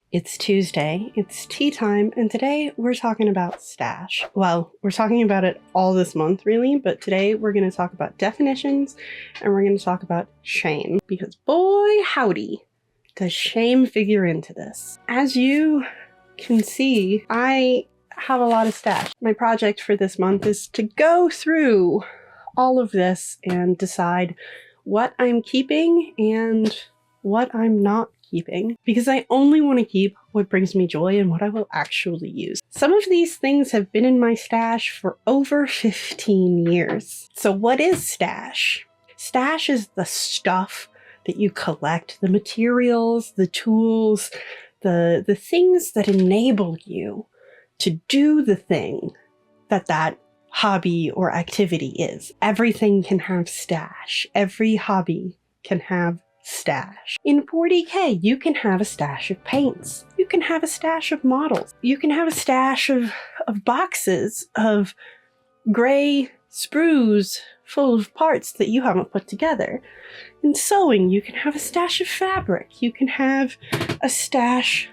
It's Tuesday, it's tea time, and today we're talking about stash. Well, we're talking about it all this month, really, but today we're going to talk about definitions and we're going to talk about shame. Because boy, howdy, does shame figure into this. As you can see, I have a lot of stash. My project for this month is to go through all of this and decide what I'm keeping and what I'm not keeping, because I only want to keep what brings me joy and what I will actually use. Some of these things have been in my stash for over 15 years. So what is stash? Stash is the stuff that you collect, the materials, the tools, the things that enable you to do the thing that hobby or activity is. Everything can have stash. Every hobby can have stash. In 40K, you can have a stash of paints. You can have a stash of models. You can have a stash of boxes of gray sprues full of parts that you haven't put together. In sewing, you can have a stash of fabric. You can have a stash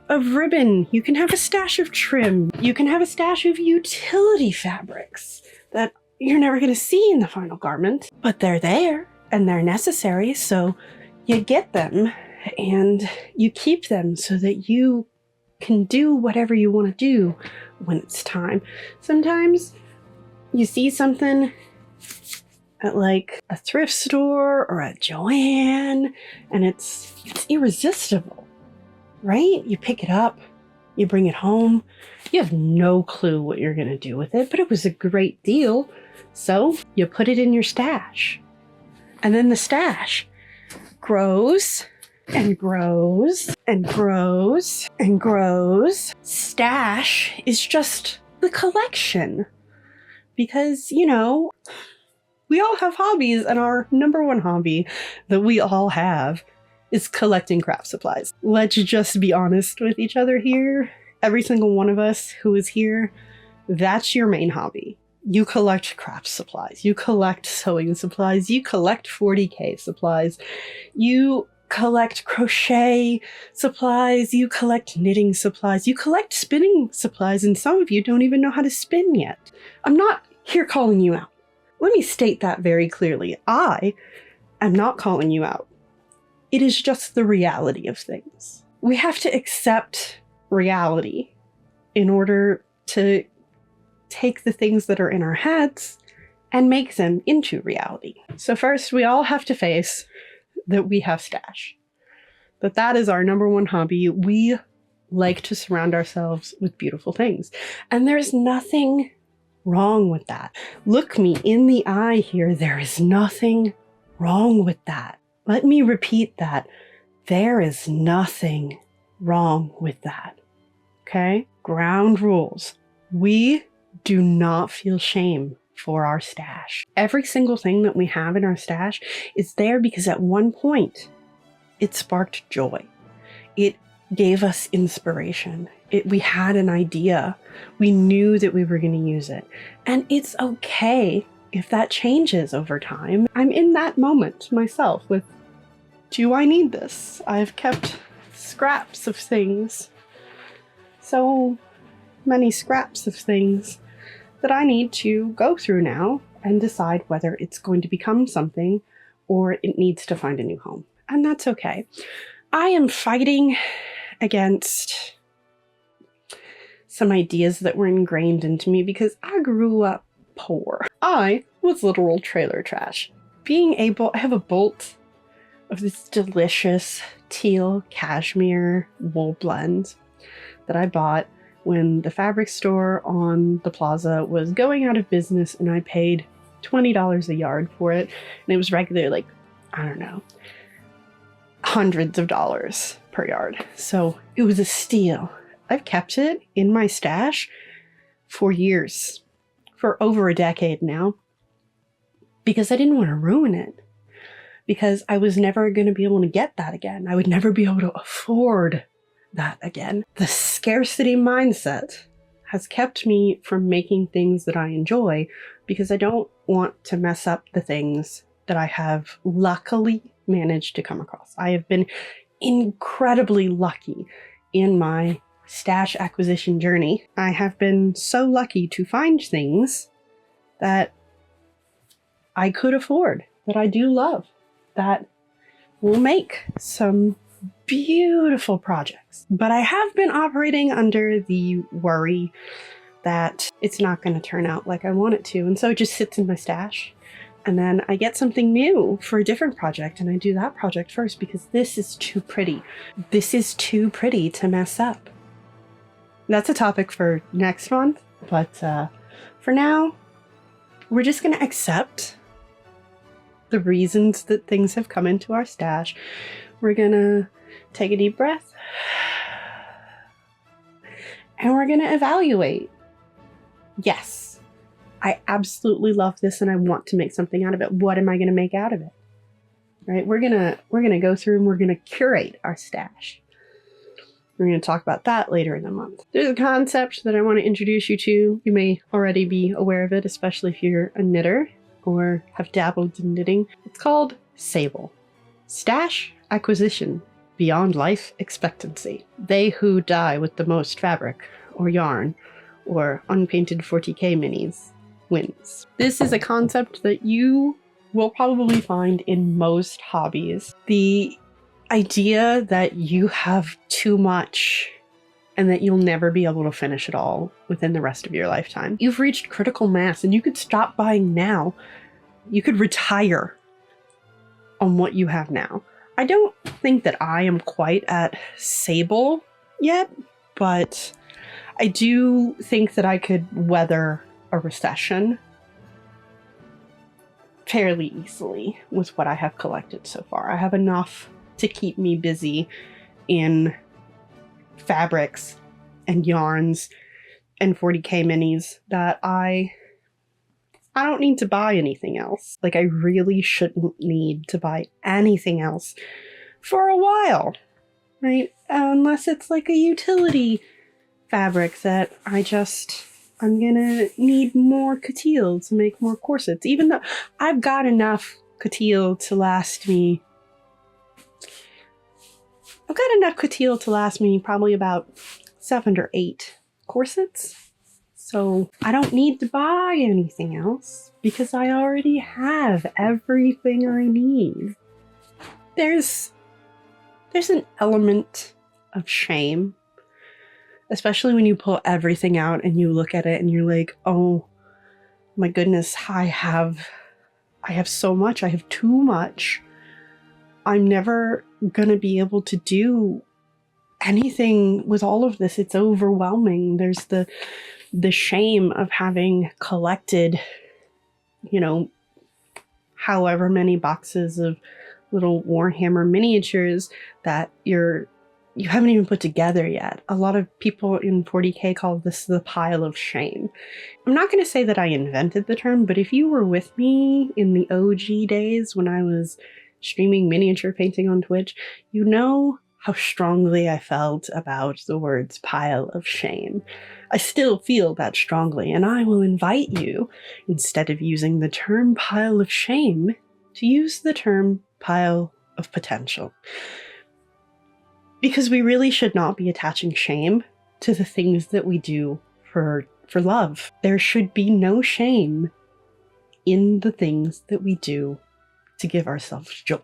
of ribbon. You can have a stash of trim. You can have a stash of utility fabrics that you're never going to see in the final garment, but they're there. And they're necessary, so you get them and you keep them so that you can do whatever you want to do when it's time. Sometimes you see something at like a thrift store or a Joann and it's irresistible, right? You pick it up, you bring it home, you have no clue what you're going to do with it, but it was a great deal, so you put it in your stash. And then the stash grows and grows and grows and grows. Stash is just the collection. Because, you know, we all have hobbies, and our number one hobby that we all have is collecting craft supplies. Let's just be honest with each other here. Every single one of us who is here, that's your main hobby. You collect craft supplies, you collect sewing supplies, you collect 40K supplies, you collect crochet supplies, you collect knitting supplies, you collect spinning supplies, and some of you don't even know how to spin yet. I'm not here calling you out. Let me state that very clearly. I am not calling you out. It is just the reality of things. We have to accept reality in order to take the things that are in our heads and make them into reality. So first, we all have to face that we have stash. That is our number one hobby. We like to surround ourselves with beautiful things. And there's nothing wrong with that. Look me in the eye here. There is nothing wrong with that. Let me repeat that. There is nothing wrong with that. Okay? Ground rules. We do not feel shame for our stash. Every single thing that we have in our stash is there because at one point it sparked joy. It gave us inspiration. We had an idea. We knew that we were going to use it. And it's okay if that changes over time. I'm in that moment myself with, do I need this? I've kept scraps of things. So many scraps of things that I need to go through now and decide whether it's going to become something or it needs to find a new home. And that's okay. I am fighting against some ideas that were ingrained into me because I grew up poor. I was literal trailer trash. I have a bolt of this delicious teal cashmere wool blend that I bought when the fabric store on the plaza was going out of business, and I paid $20 a yard for it. And it was regular, like, I don't know, hundreds of dollars per yard. So it was a steal. I've kept it in my stash for years, for over a decade now, because I didn't want to ruin it. Because I was never going to be able to get that again. I would never be able to afford that again. The scarcity mindset has kept me from making things that I enjoy because I don't want to mess up the things that I have luckily managed to come across. I have been incredibly lucky in my stash acquisition journey. I have been so lucky to find things that I could afford, that I do love, that will make some beautiful projects. But I have been operating under the worry that it's not going to turn out like I want it to, and so it just sits in my stash. And then I get something new for a different project, and I do that project first because this is too pretty. This is too pretty to mess up. That's a topic for next month, but for now, we're just going to accept the reasons that things have come into our stash. We're going to take a deep breath, and we're going to evaluate. Yes, I absolutely love this and I want to make something out of it. What am I going to make out of it? Right? We're going to go through and we're going to curate our stash. We're going to talk about that later in the month. There's a concept that I want to introduce you to. You may already be aware of it, especially if you're a knitter or have dabbled in knitting. It's called Sable. Stash acquisition beyond life expectancy. They who die with the most fabric or yarn or unpainted 40K minis wins. This is a concept that you will probably find in most hobbies. The idea that you have too much and that you'll never be able to finish it all within the rest of your lifetime. You've reached critical mass and you could stop buying now. You could retire on what you have now. I don't think that I am quite at Sable yet, but I do think that I could weather a recession fairly easily with what I have collected so far. I have enough to keep me busy in fabrics and yarns and 40K minis that I don't need to buy anything else. Like, I really shouldn't need to buy anything else for a while, right? Unless it's like a utility fabric that I'm gonna need more coutil to make more corsets, even though I've got enough coutil to last me. I've got enough coutil to last me probably about 7 or 8 corsets. So I don't need to buy anything else because I already have everything I need. There's an element of shame, especially when you pull everything out and you look at it and you're like, oh my goodness, I have so much, I have too much. I'm never gonna be able to do anything with all of this. It's overwhelming. There's the shame of having collected, however many boxes of little Warhammer miniatures that you haven't even put together yet. A lot of people in 40K call this the pile of shame. I'm not going to say that I invented the term, but if you were with me in the OG days when I was streaming miniature painting on Twitch, you know how strongly I felt about the words pile of shame. I still feel that strongly, and I will invite you, instead of using the term pile of shame, to use the term pile of potential. Because we really should not be attaching shame to the things that we do for love. There should be no shame in the things that we do to give ourselves joy.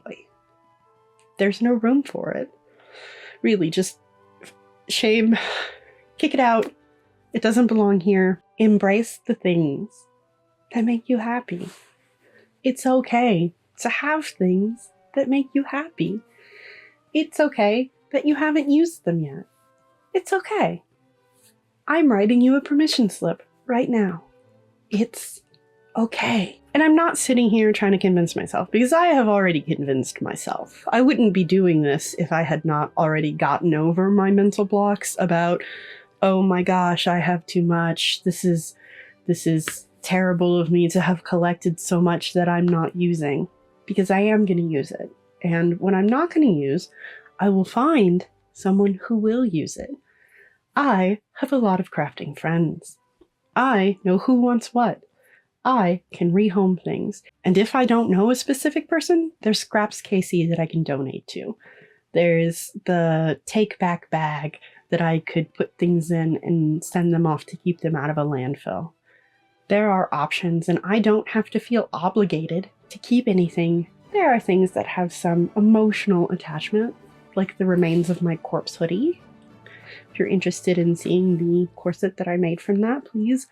There's no room for it. Really, just shame, kick it out. It doesn't belong here. Embrace the things that make you happy. It's okay to have things that make you happy. It's okay that you haven't used them yet. It's okay. I'm writing you a permission slip right now. It's okay. And I'm not sitting here trying to convince myself, because I have already convinced myself. I wouldn't be doing this if I had not already gotten over my mental blocks about, oh my gosh, I have too much. This is terrible of me to have collected so much that I'm not using, because I am going to use it. And when I'm not going to use, I will find someone who will use it. I have a lot of crafting friends. I know who wants what. I can rehome things. And if I don't know a specific person, there's Scraps KC that I can donate to. There's the take back bag that I could put things in and send them off to keep them out of a landfill. There are options, and I don't have to feel obligated to keep anything. There are things that have some emotional attachment, like the remains of my corpse hoodie. If you're interested in seeing the corset that I made from that, please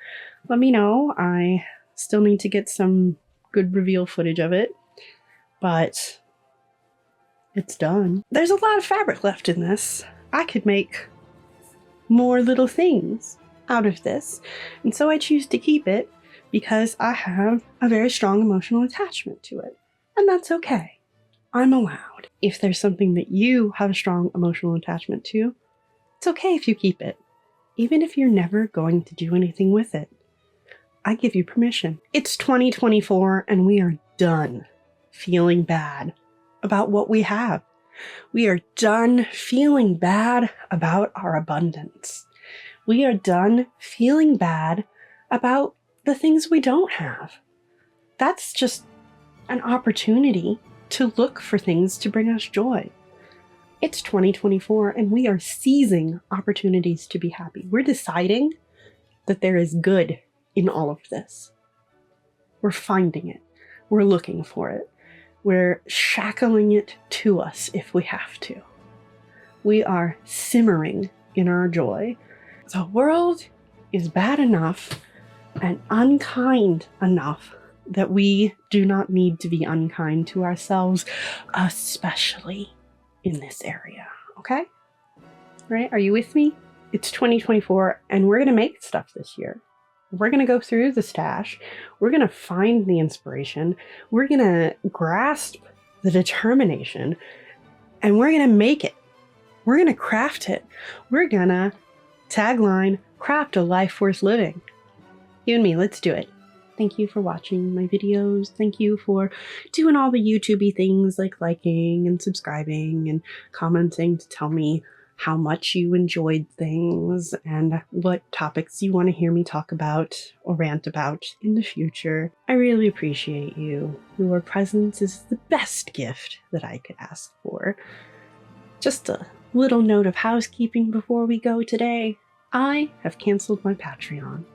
let me know. I still need to get some good reveal footage of it, but it's done. There's a lot of fabric left in this. I could make more little things out of this, and so I choose to keep it because I have a very strong emotional attachment to it, and that's okay. I'm allowed. If there's something that you have a strong emotional attachment to, it's okay if you keep it, even if you're never going to do anything with it. I give you permission. It's 2024 and we are done feeling bad about what we have. We are done feeling bad about our abundance. We are done feeling bad about the things we don't have. That's just an opportunity to look for things to bring us joy. It's 2024 and we are seizing opportunities to be happy. We're deciding that there is good in all of this. We're finding it. We're looking for it. We're shackling it to us if we have to. We are simmering in our joy. The world is bad enough and unkind enough that we do not need to be unkind to ourselves, especially in this area, okay? Right? Are you with me? It's 2024 and we're gonna make stuff this year. We're gonna go through the stash. We're gonna find the inspiration. We're gonna grasp the determination and we're gonna make it. We're gonna craft it. We're gonna tagline, craft a life worth living. You and me, let's do it. Thank you for watching my videos. Thank you for doing all the YouTube-y things like liking and subscribing and commenting to tell me how much you enjoyed things and what topics you want to hear me talk about or rant about in the future. I really appreciate you. Your presence is the best gift that I could ask for. Just a little note of housekeeping before we go today. I have canceled my Patreon.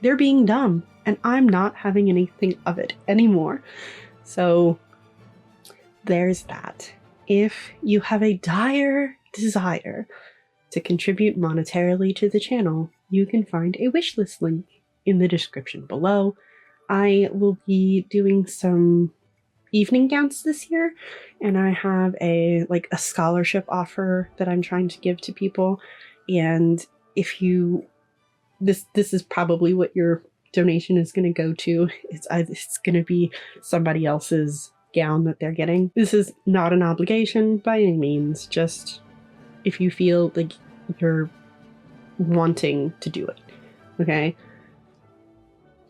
They're being dumb, and I'm not having anything of it anymore. So there's that. If you have a dire desire to contribute monetarily to the channel, you can find a wishlist link in the description below. I will be doing some evening gowns this year, and I have a scholarship offer that I'm trying to give to people. And if you this is probably what your donation is going to go to. It's going to be somebody else's gown that they're getting. This is not an obligation by any means, just if you feel like you're wanting to do it, okay?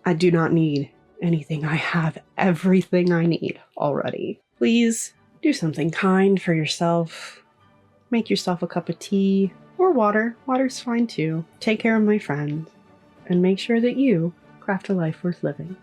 I do not need anything. I have everything I need already. Please do something kind for yourself. Make yourself a cup of tea or water. Water's fine too. Take care of my friends and make sure that you craft a life worth living.